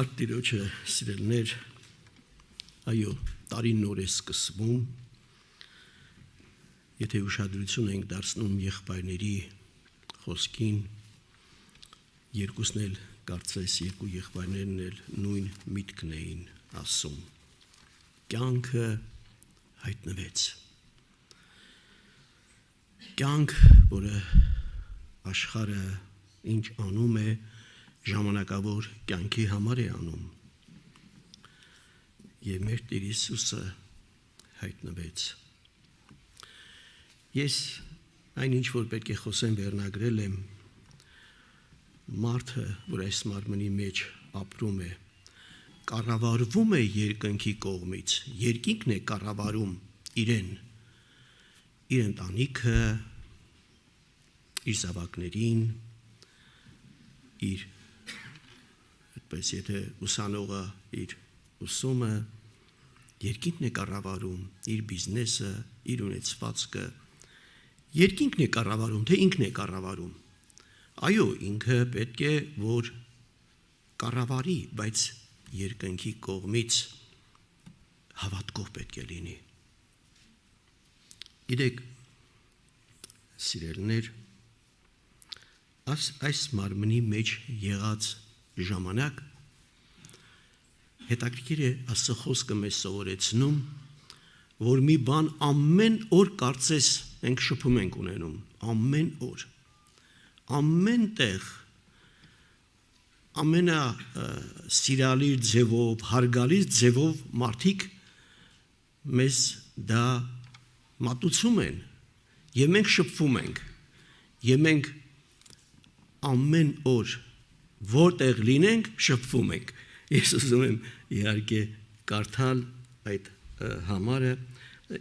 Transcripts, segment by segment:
Փառք Տիրոջը, սիրելիներ, այո, տարին նոր է սկսվում, եթե ուշադրություն ենք դարձնում եղբայրների խոսքին, երկուսն էլ կարծես երկու եղբայրներն էլ նույն միտքն էին ասում, կյանքը հայտնվեց, կյանք, որը աշխարհը ինչ անում է, ժամանակավոր կյանքի համար է անում և մեր Տեր Հիսուսը հայտնվեց։ Ես այն ինչ որ պետք է խոսեմ վերնագրել եմ մարդը, որ այս մարմնի մեջ ապրում է, կառավարվում է երկնքի կողմից, երկինքն է կառավարում իրեն, իր ընտանիքը, իր զավակներին, իր այդպես եթե ուսանողը իր ուսումը, երկինքն է կառավարում, իր բիզնեսը, իր ունեցվածքը, երկինքն է կառավարում, թե ինքն է կառավարում։ Այո, ինքը պետք է որ կառավարի, բայց երկնքի կողմից հավատքով պետք է լինի։ Գիտեք, սիրելիներ, այս մարմնի մեջ եղած ժամանակ հետաքրքիր է Աստծո խոսքը մեզ սովորեցնում, որ մի բան ամեն օր կարծես մենք շփում ենք ունենում, ամեն օր, ամեն տեղ, ամենասիրալիր ձևով, հարգալից ձևով մարդիկ մեզ դա մատուցում են և մենք շփվում ենք և մենք ամեն օր որտեղ լինենք շփվում ենք։ Ես ուզում եմ իհարկե կարդալ այդ համարը,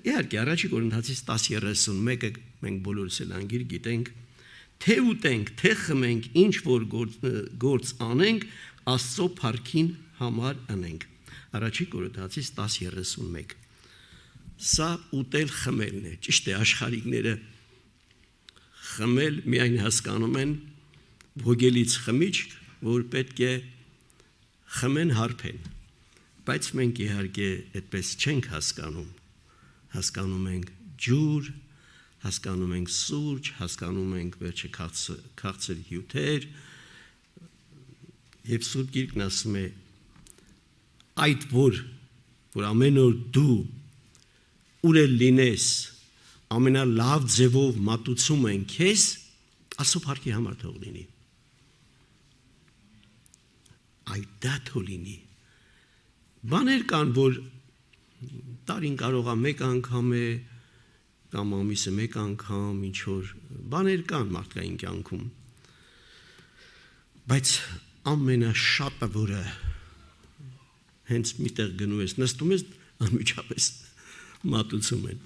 իհարկե առաջի Կորինթացիս 10:31-ը մենք բոլորս էլ անգիր գիտենք, թե ուտենք, թե խմենք, ինչ որ գործ անենք, Աստծո փառքին համար անենք։ Առաջի Կորինթացիս 10:31։ Սա ուտել խմելն է, ճիշտ է, աշխարհիկները խմել միայն հասկանում են ոգելից խմիչք, որ պետք է խմեն հարբեն, բայց մենք իհարկե այդպես չենք հասկանում, հասկանում ենք ջուր, հասկանում ենք սուրճ, հասկանում ենք վերջը քաղցր հյութեր, և Սուրբ Գիրքն ասում է, այդ որ ամեն օր դու ուր էլ լինես, ամենալավ ձևով մատուցում են քեզ, Աստծո փառքի համար թող լինի։ Այդ դա թող լինի։ Բաներ կան, որ տարին կարող է մեկ անգամ է, կամ ամիսը մեկ անգամ, ինչ որ բաներ կան մարդկային կյանքում, բայց ամենաշատը, որը հենց միտեղ գնում ես, նստում ես, անմիջապես մատուցում են։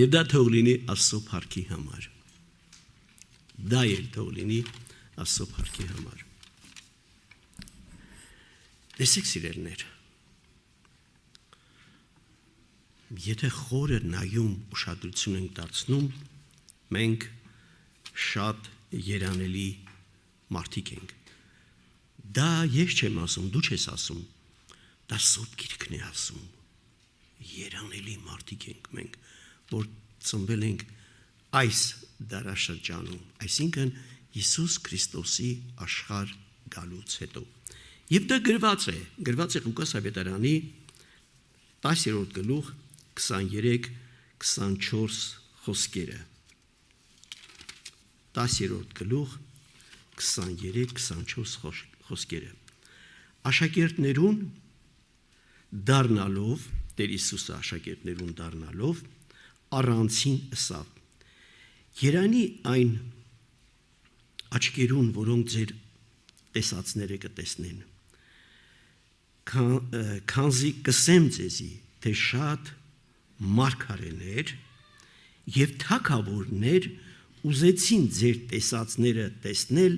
Եվ դա թող լինի Աստծո փառքի համար։ Դա էլ թող լինի Աստծո փառքի համար։ Տեսեք սիրելիներ, եթե խորը նայում ուշադրություն ենք դարձնում, մենք շատ երանելի մարդիկ ենք։ Դա ես չեմ ասում, դու չես ասում, դա Սուրբ Գիրքն է ասում։ Երանելի մարդիկ ենք մենք, որ ծնվել ենք այս դարաշրջանում, այսինքն Հիսուս Քրիստոսի աշխարհ գալուց հետո։ Եվ դա գրված է Ղուկաս ավետարանի 10-րդ գլուխ 23-24 խոսքերը։ 10-րդ գլուխ 23-24 խոսքերը։ Աշակերտներուն դառնալով, Տեր Հիսուսը աշակերտներուն դառնալով, առանցին ըսավ. Երանի այն աչքերուն, որոնք ձեր տեսածները կտեսնեն, քանզի կսեմ ձեզի, թե շատ մարգարեներ և թագավորներ ուզեցին ձեր տեսածները տեսնել,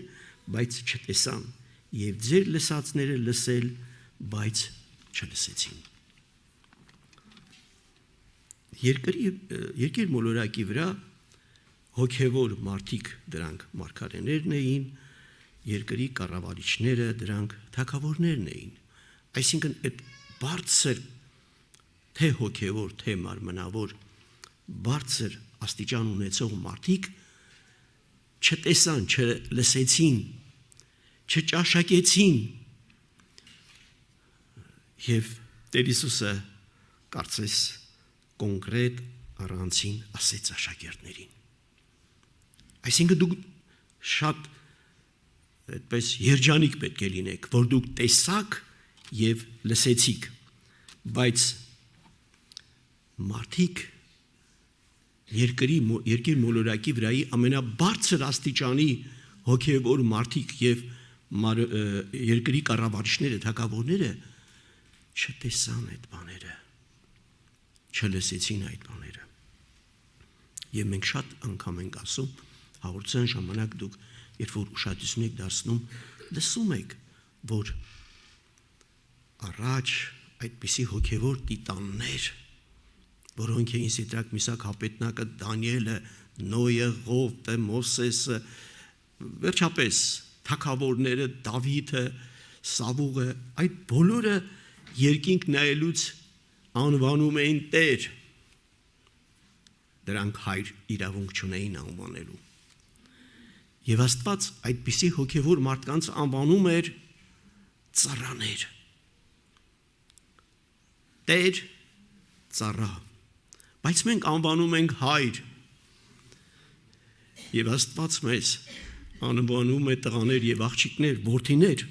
բայց չտեսան, և ձեր լսածները լսել, բայց չլսեցին։ Երկիր մոլորակի վրա հոգևոր մարդիկ դրանք մարգարեներն էին, երկրի կառավարիչները դրանք թագավորներն էին, Այսինքն այդ բարձր թե հոգևոր, թե մարմնավոր բարձր աստիճան ունեցող մարդիկ չտեսան, չլսեցին, չճաշակեցին եւ Տեր Հիսուսը կարծես կոնկրետ առանցին ասեց աշակերտներին։ Այսինքն դուք շատ այդպես երջանիկ պետք է լինեք, որ դուք տեսաք եւ լսեցիք, բայց մարդիկ երկիր մոլորակի վրայի ամենաբարձր աստիճանի հոգևոր մարդիկ եւ երկրի կառավարիչները, թագավորները չտեսան այդ բաները, չլսեցին այդ բաները։ Եվ մենք շատ անգամ ենք ասում, հաղորդության ժամանակ դուք երբ որ ուշադրություն եք դարձնում, լսում եք, որ առաջ այդպիսի հոգևոր տիտաններ, որոնք էին Սիդրակ, Միսակ, Հապետնակը, Դանիելը, Նոյը, Ղովտը, Մովսեսը, վերջապես թագավորները, Դավիթը, Սավուղը, այդ բոլորը երկինք նայելուց անվանում էին Տեր։ Դրանք հայր իրավունք չունեին անվանելու։ Եվ Աստված այդպիսի հոգևոր մարդկանց անվանում էր ծառաներ։ Տեր, ծառա։ Բայց մենք անվանում ենք հայր։ Եվ Աստված մեզ անվանում է տղաներ եւ աղջիկներ, որդիներ։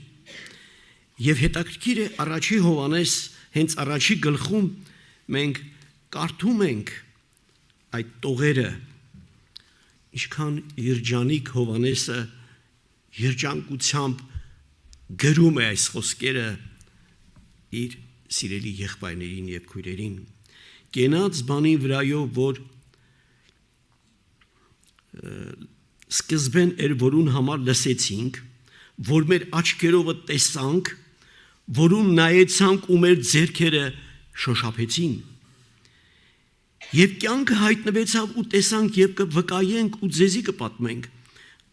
Եվ հետաքրքիր է առաջի Հովհաննես հենց առաջի գլխում մենք կարդում ենք այդ տողերը, ինչքան երջանիկ Հովհաննեսը երջանկությամբ գրում է այս խոսքերը իր սիրելի եղբայրներին եւ քույրերին։ Կենաց բանի վրայով, որ սկզբեն էր, որուն համար լսեցինք, որ մեր աչքերովը տեսանք, որուն նայեցանք ու մեր ձեռքերը շոշափեցին։ Եվ կյանքը հայտնվեցավ ու տեսանք եւ կվկայենք ու ձեզի կպատմենք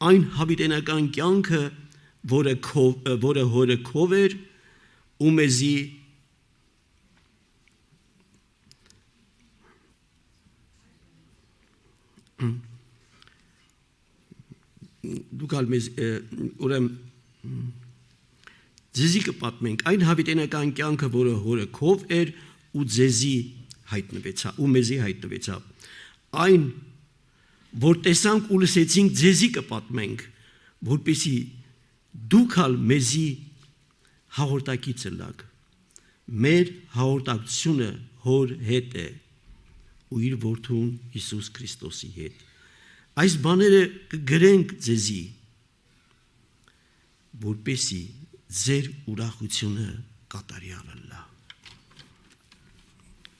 այն հավիտենական կյանքը, որը հորը քով էր ու մեզի դուքալ մեզ ուրեմն ձեզի կպատմենք այն հավիտենական կյանքը, որը հորը քով էր ու ձեզի հայտնվեցավ ու մեզի հայտնվեցավ այն որ տեսանք ու լսեցինք ձեզի կպատմենք որպեսզի դուք ալ մեզի հաղորդակիցը լաք մեր հաղորդակցությունը հոր հետ է ու իր որդուն Հիսուս Քրիստոսի հետ այս բաները կգրենք ձեզի որպեսզի ձեր ուրախությունը կատարյալ լա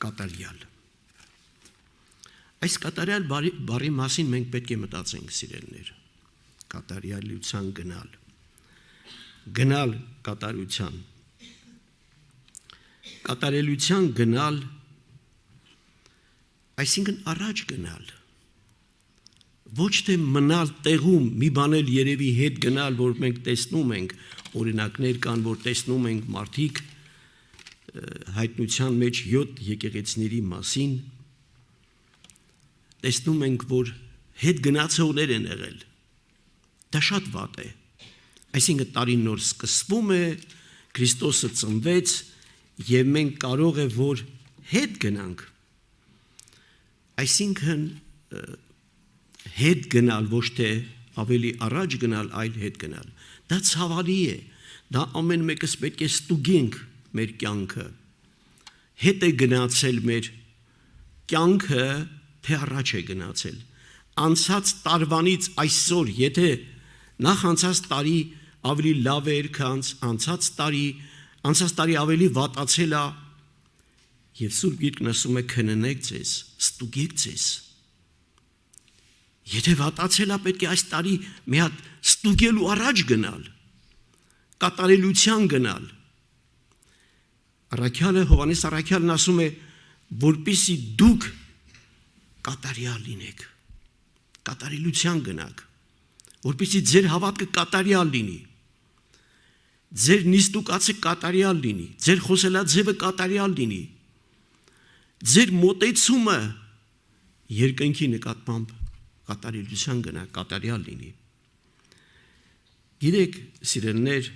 կատարյալ այս կատարյալ բարի մասին մենք պետք է մտածենք սիրելիներ կատարյալության գնալ կատարության կատարելության գնալ այսինքն առաջ գնալ ոչ թե մնալ տեղում մի բան էլ երևի հետ գնալ որ մենք տեսնում ենք օրինակներ կան որ տեսնում ենք մարդիկ հայտնության մեջ 7 եկեղեցիների մասին տեսնում ենք որ հետ գնացողներ են եղել դա շատ վատ է այսինքն տարին նոր սկսվում է Քրիստոսը ծնվեց եւ մենք կարող է որ հետ գնանք այսինքն հետ գնալ ոչ թե ավելի առաջ գնալ այլ հետ գնալ դա ցավալի է դա ամեն մեկս պետք է ստուգենք մեր կյանքը հետ է գնացել մեր կյանքը թե առաջ է գնացել անցած տարվանից այսօր եթե նախ անցած տարի ավելի լավ էր քան անցած տարի ավելի վատացել է եւ Սուրբ Գիրքն ասում է քննեք ձեզ ստուգեք ձեզ եթե վատացել է պետք է այս տարի մի հատ ստուգելու առաջ գնալ կատարելության գնալ Առաքյալը Հովհաննես Առաքյալն ասում է որպեսզի դուք կատարյալ լինեք կատարելության գնաք որպեսզի ձեր հավատքը կատարյալ լինի ձեր նիստուկացը կատարյալ լինի, ձեր խոսելաձևը կատարյալ լինի, ձեր մոտեցումը երկնքի նկատմամբ կատարելության գնա, կատարյալ լինի։ Գիտեք, սիրելիներ,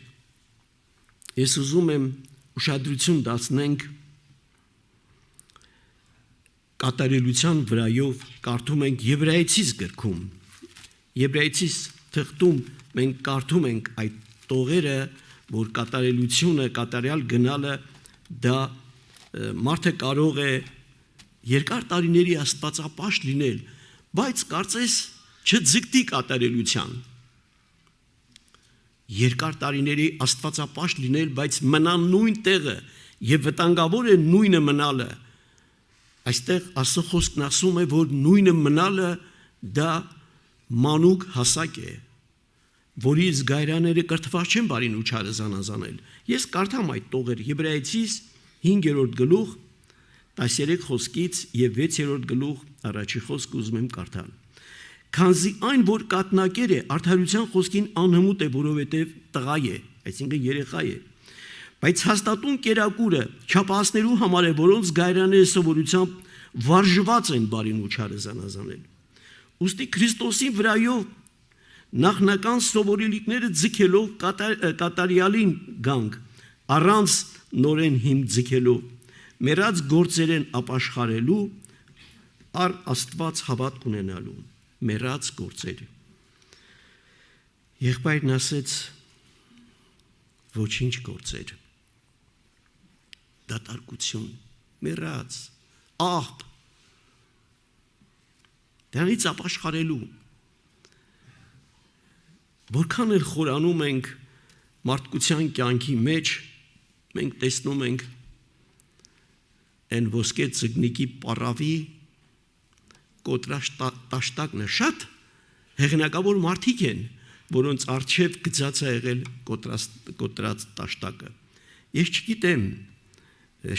ես ուզում եմ ուշադրություն դարձնենք կատարելության վրայով կարդում ենք Եբրայեցիս գրքում։ Եբրայեցիս թղթում մենք կարդում ենք այդ տողերը, որ կատարելությունը, կատարյալ գնալը դա մարդը կարող է երկար տարիների աստվածապաշտ լինել, բայց կարծես չձգտի կատարելության։ Երկար տարիների աստվածապաշտ լինել, բայց մնան նույն տեղը եւ վտանգավոր է նույնը մնալը։ Այստեղ Աստծո խոսքն ասում է, որ նույնը մնալը դա մանուկ հասակ է, որի զգայրանները կրթված չեն բարին ու չարը զանազանել։ Ես կարդամ այդ տողերը Եբրայեցիս 5-րդ գլուխ 13 խոսքից եւ 6-րդ գլուխ առաջի խոսք ուզում եմ կարդալ։ Քանզի այն, որ կատնակեր է, արդարության խոսքին անհմուտ է, որովհետև տղա է, այսինքն երեխա է։ Բայց հաստատուն կերակուրը չափահասներու համար է, որոնց գայրանները սովորությամբ վարժված են բարին ու չարը զանազանել։ Ուստի Քրիստոսի վրայով նախնական սովորելիքները ձգելով կատարյալին գանք, առանց նորեն հիմք ձգելով, մեռած գործերեն ապաշխարելու, առ Աստված հավատ ունենալու, մեռած գործեր։ Եղբայրն ասեց, ոչինչ գործեր, դատարկություն, մեռած, աղբ, դրանից ապաշխարելու։ Որքան էլ խորանում ենք մարդկության կյանքի մեջ, մենք տեսնում ենք այն ոսկե ծգնիկի պարավի կոտրած տաշտակը շատ հեղինակավոր մարդիկ են, որոնց առջև գծած է եղել կոտրած տաշտակը։ Ես չգիտեմ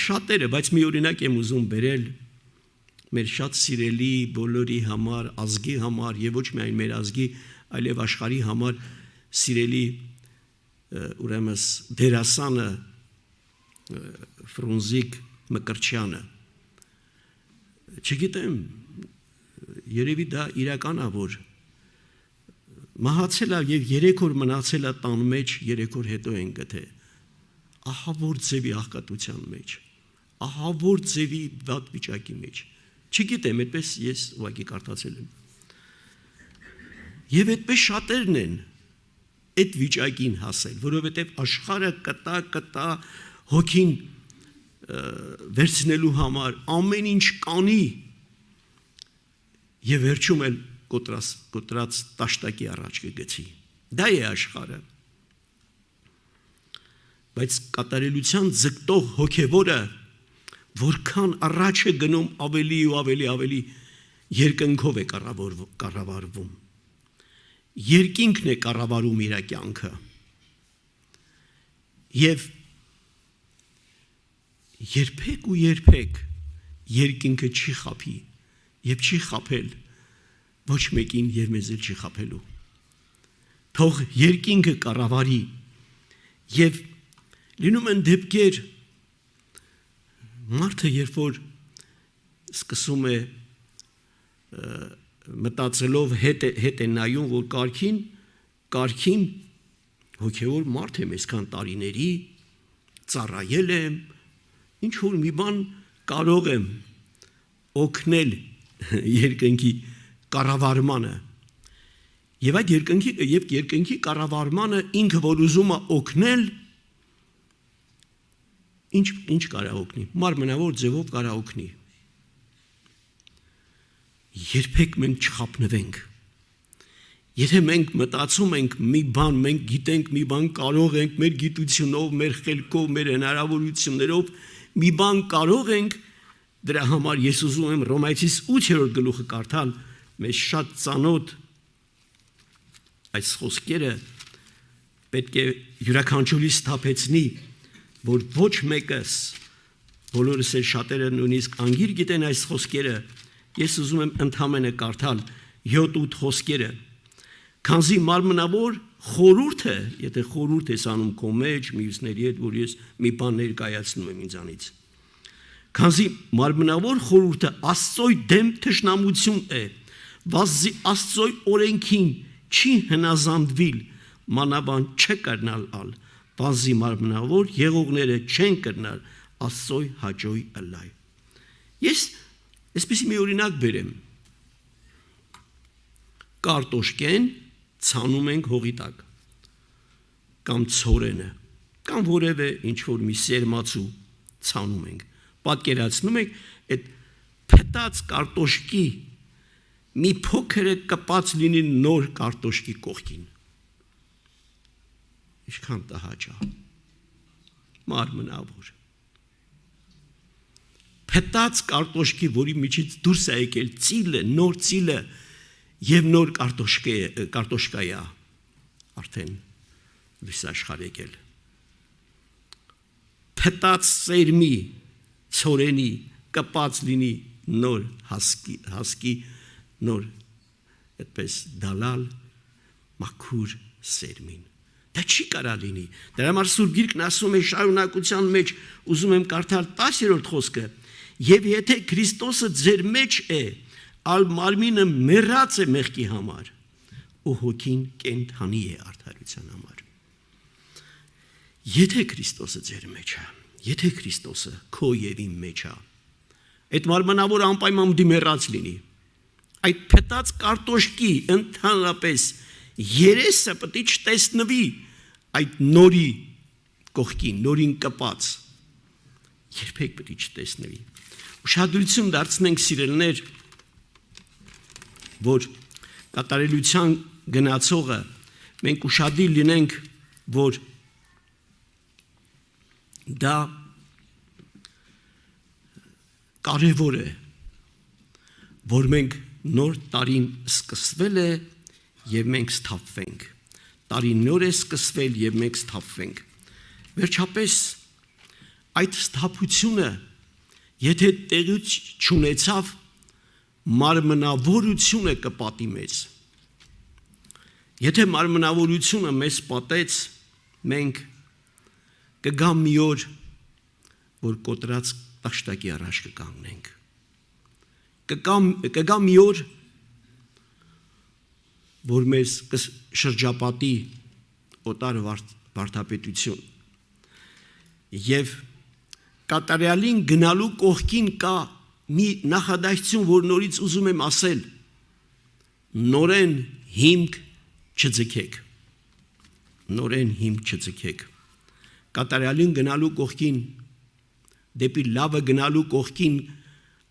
շատերը, բայց մի օրինակ եմ ուզում բերել մեր շատ սիրելի բոլորի համար, ազգի համար եւ ոչ միայն մեր ազգի, այլև աշխարհի համար սիրելի ուրեմն դերասանը Ֆրունզիկ Մկրտչյանը։ Չգիտեմ, երևի դա իրական է, որ մահացել է եւ 3 օր մնացել է տան մեջ, 3 օր հետո են գտե։ Ահա որ ձևի աղքատության մեջ, ահա որ ձևի վատ վիճակի մեջ։ Չգիտեմ, այդպես ես ուղղակի կարդացել եմ։ Եվ այդպես շատերն են այդ վիճակին հասել, որովհետև աշխարհը կտա հոգին վերցնելու համար ամեն ինչ կանի եւ վերջում էլ կոտրած տաշտակի առաջ կգցի։ Դա է աշխարհը։ Բայց կատարելության ձգտող հոգևորը որքան առաջ է գնում ավելի ու ավելի երկնքով է կառավարվում։ Երկինքն է կառավարում իր կյանքը։ Եվ երբեք ու երբեք երկինքը չի խափի եւ չի խափել ոչ մեկին եւ մեզ էլ չի խափելու։ Թող երկինքը կառավարի եւ լինում են դեպքեր մարդը երբ որ սկսում է մտածելով հետ է նայում որ կարքին հոգևոր մարդ եմ այսքան տարիների ծառայել եմ ինչ որ մի բան կարող եմ օգնել երկնքի կառավարմանը եւ այդ երկնքի կառավարմանը ինքը որ ուզում է օգնել ինչ կարա օգնի մարմնավոր ձևով կարա օգնի երբեք մենք չխափնվենք եթե մենք մտածում ենք մի բան մենք գիտենք մի բան կարող ենք մեր գիտությունով մեր խելքով մեր հնարավորություններով մի բան կարող ենք դրա համար ես ուզում եմ Հռոմայացիս 8-րդ գլուխը կարդալ մեզ շատ ծանոթ այս խոսքերը պետք է յուրաքանչյուրիս թափեցնի որ ոչ մեկս բոլորս էլ շատերը նույնիսկ անգիր գիտեն այս խոսքերը ես ուզում եմ ընդհանրապես կարդալ 7-8 խոսքերը Քանզի մարմնավոր խորհուրդը, եթե խորհուրդ ես անում քո մեջ, մյուսների հետ, որ ես մի բան ներկայացնում եմ ինձանից։ Քանզի մարմնավոր խորհուրդը Աստծոյ դեմ թշնամություն է, վասզի Աստծոյ օրենքին չի հնազանդվիլ, մանավանդ չէ կրնալ ալ, վասզի մարմնավոր եղողները չեն կրնալ Աստծոյ հաճոյ ըլայ։ Ես այսպեսի մի օրինակ բերեմ։ Կարտոշկեն ցանում ենք հողի տակ, կամ ցորենը, կամ որևէ ինչ-որ մի սերմացու ցանում ենք, պատկերացնում եք այդ փետած կարտոշկի մի փոքր կպած լինի նոր կարտոշկի կողքին, ինչքան տհաճ է, մարմնավոր, փետած կարտոշկի, որի միջից դուրս է եկել ծիլը, նոր ծիլը և նոր կարտոշկա է արդեն լույս աշխարհ եկել, փետած սերմի, ցորենի, կպած լինի նոր հասկի, նոր այդպես դալալ մաքուր սերմին, դա չի կարա լինի, դրա համար Սուրբ Գիրքն ասում է շարունակության մեջ, ուզում եմ կարդալ 10-րդ խոսքը, և եթե Քրիստոսը ձեր մեջ է, ալ մարմինը մեռած է մեղքի համար, ու հոգին կենդանի է արդարության համար։ Եթե Քրիստոսը ձեր մեջ է, եթե Քրիստոսը քո և իմ մեջ է, այդ մարմնավոր անպայման մեռած լինի, այդ փետած կարտոշկի ընդհանրապես երեսը պետք է չտեսնվի այդ նորի կողքին, նորին կպած, երբեք պետք է չտեսնվի։ Ուշադրություն դարձնենք սիրելիներ, որ կատարելության գնացողը մենք ուշադիր լինենք, որ դա կարևոր է, որ մենք նոր տարին սկսվել է և մենք սթափվենք, տարին նոր է սկսվել և մենք սթափվենք, վերջապես այդ սթափությունը, եթե տեղի չունեցավ, մարմնավորությունը կպատի մեզ, եթե մարմնավորությունը մեզ պատեց, մենք կգա մի օր, որ կոտրած տաշտակի առաջ կկանգնենք, կգա մի օր, որ մեզ կշրջապատի օտար վարդապետություն և կատարյալին գնալու կողքին կա մի նախադասություն, որ նորից ուզում եմ ասել, նորեն հիմք չձգեք, նորեն հիմք չձգեք, կատարյալին գնալու կողքին, դեպի լավը գնալու կողքին,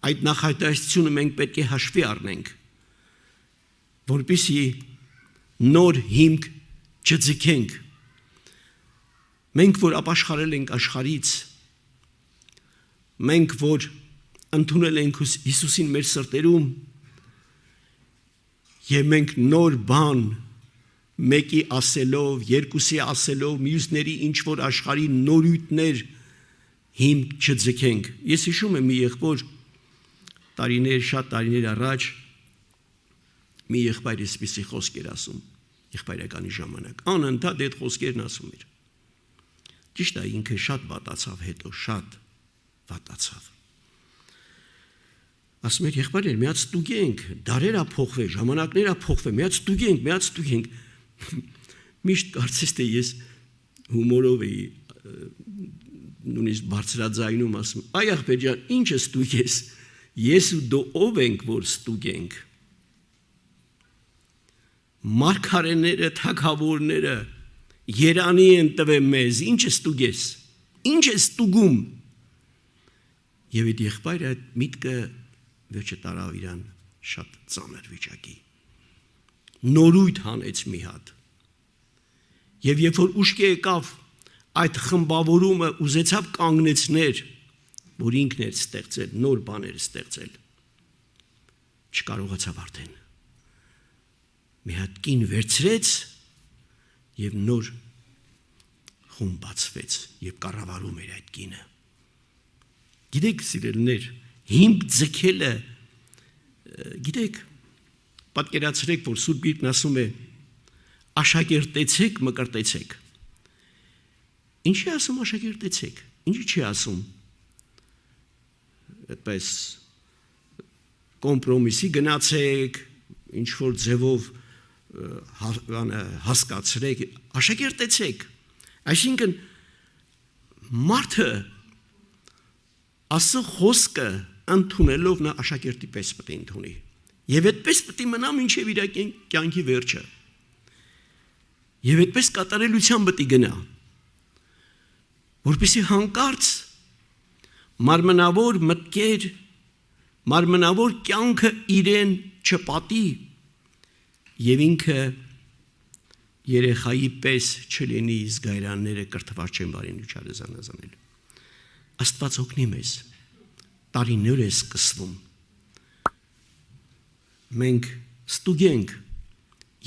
այդ նախադասությունը մենք պետք է հաշվի առնենք, որպեսզի նոր հիմք չձգենք, մենք որ ապաշխարել ենք աշխարհից, մենք որ ընդունել ենք Հիսուսին մեր սրտերում և մենք նոր բան մեկի ասելով, երկուսի ասելով, մյուսների ինչ-որ աշխարհի նորույթներ հիմք չձգենք։ Ես հիշում եմ մի եղբոր շատ տարիներ առաջ մի եղբայր այսպիսի խոսքեր ասում, եղբայրականի ժամանակ, անընդհատ այդ խոսքերն ասում էր։ Ճիշտ է, ինքը շատ վատացավ հետո, շատ վատացավ։ Ասում էր, եղբայրներ, միած ստուգենք, դարեր փոխվել, ժամանակներ փոխվել, միած ստուգենք։ Միշտ կարծես թե ես հումորով էի նույնիսկ բարձրաձայնում ասում, այ ախպեր ջան, ինչը ստուգես, ես ու դու ով ենք, որ ստուգենք։ Մարգարեները, թագավորները երանի են տվել մեզ, ինչը ստուգես, ինչ է ստուգում։ Եվ այդ եղբայրը այդ միտքը վերջը տարավ իրան շատ ծանր վիճակի։ Նորույթ հանեց մի հատ։ Եվ երբ որ ուշքի եկավ այդ խմբավորումը ուզեցավ կանգնեցներ, որ ինքն էր ստեղծել, նոր բաներ ստեղծել, չկարողացավ արդեն։ Մի հատ կին վերցրեց և նոր խումբ բացվեց և կառավարում էր այդ կինը։ Գիտեք, սիրելիներ, հիմք ձգելը, գիտեք, պատկերացրեք, որ Սուրբ Գիրքն ասում է, աշակերտեցեք, մկրտեցեք։ Ինչի ասում աշակերտեցեք, ինչի չի ասում այդպես կոմպրոմիսի գնացեք, ինչ-որ ձևով հասկացրեք, աշակերտեցեք, այսինքն մարդը ասո խոսքը ընդունելով նա աշակերտի պես պետք է ընդունի եւ այդպես պետք է մնա մինչեւ իր կյանքի վերջը եւ այդպես կատարելության պետք է գնա որպեսզի հանկարծ մարմնավոր մտքեր մարմնավոր կյանքը իրեն չպատի եւ ինքը երեխայի պես չլինի զգայրանները կրթված չեն բարին ու չարը զանազանել Աստված օգնի մեզ տարիներ է սկսվում մենք ստուգենք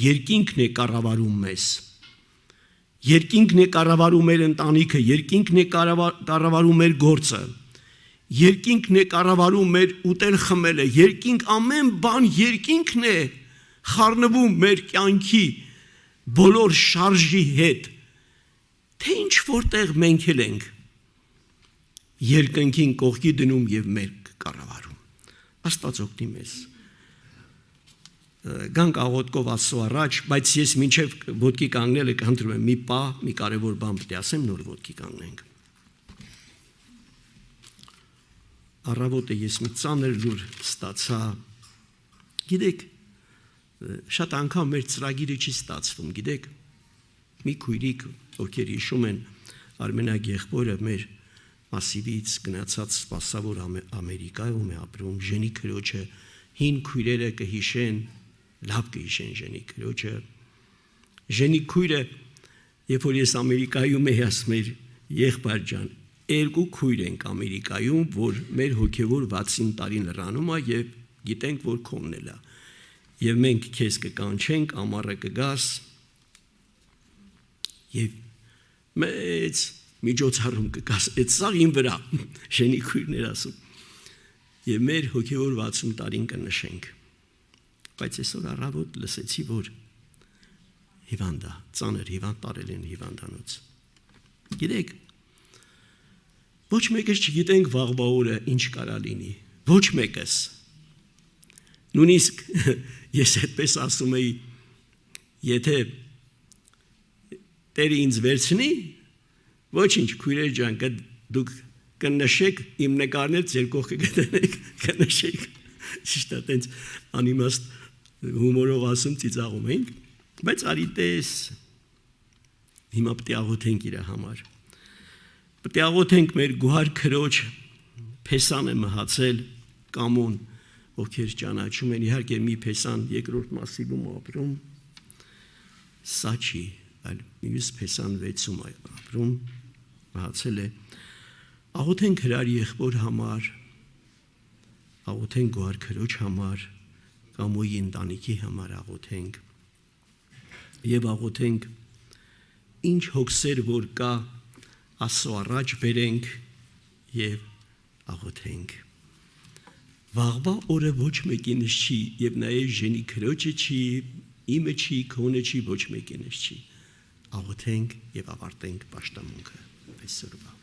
երկինքն է կառավարում մեզ երկինքն է կառավարում մեր ընտանիքը երկինքն է կառավարում մեր գործը երկինքն է կառավարում մեր ուտել խմելը երկինք ամեն բան երկինքն է խառնվում մեր կյանքի բոլոր շարժի հետ թե ինչ որտեղ մենք ենք երկնքին կողքի դնում եւ մեր կառավարում Աստված օգնի մեզ գանք աղոթքով Աստծո առաջ բայց ես մինչեւ ոտքի կանգնելը կհնդրում եմ մի կարևոր բան պետք է ասեմ նոր ոտքի կանգնենք առավոտը ես մի ծանր լուր ստացա գիտեք շատ անգամ մեր ծրագիրը չի ստացվում գիտեք մի քույրիկ ովքեր հիշում են Արմենակ եղբորը մեր Մասիվից գնացած սպասավոր Ամերիկայում է ապրում ժենի քրոջը հին քույրերը կհիշեն լավ կհիշեն ժենի քրոջը ժենի քույրը երբ որ ես Ամերիկայում էի ասում էր եղբայր ջան երկու քույր ենք Ամերիկայում որ մեր հոգևոր 60 տարին լրանում է եւ գիտենք որ քոնն է լա եւ մենք քեզ կկանչենք ամառը կգաս եւ մեծ միջոցառում կգաս այդ սա իմ վրա ժենի քույրներ ասում եւ մեր հոգեոր 60 տարին կնշենք բայց այսօր առավոտ լսեցի որ հիվանդա ծանր հիվանդ տարել են հիվանդանոց գիտեք ոչ մեկս չգիտենք վաղվա օրը ինչ կարա լինի ոչ մեկս նույնիսկ ես այդպես ասում էի եթե Տերը ինձ վերցնի Ոչինչ, քույրեր ջան, դուք կնշեք իմ նկարներ ձեր կողքը կդնեք, կնշեք։ Ճիշտ է, տենց անիմաստ հումորով ասում ծիծաղում ենք, բայց արի տես հիմա պետք է աղոթենք իր համար։ Պետք է աղոթենք մեր գոհար քրոջ փեսան է մահացել կամոն, ովքեր ճանաչում են, իհարկե մի փեսան երկրորդ մասիվում ապրում, սա չի, այլ մյուս փեսան 6-ում ապրում մահացել է աղոթենք հրար եղբոր համար աղոթենք գոհար քրոջ համար կամոյի ընտանիքի համար աղոթենք եւ աղոթենք ինչ հոգսեր որ կա Աստծո առաջ բերենք եւ աղոթենք վաղվա օրը ոչ մեկինս չի եւ նաեւ ժենի քրոջը չի իմը չի քոնը չի ոչ մեկինս չի աղոթենք եւ ավարտենք պաշտամունքը այսօրվա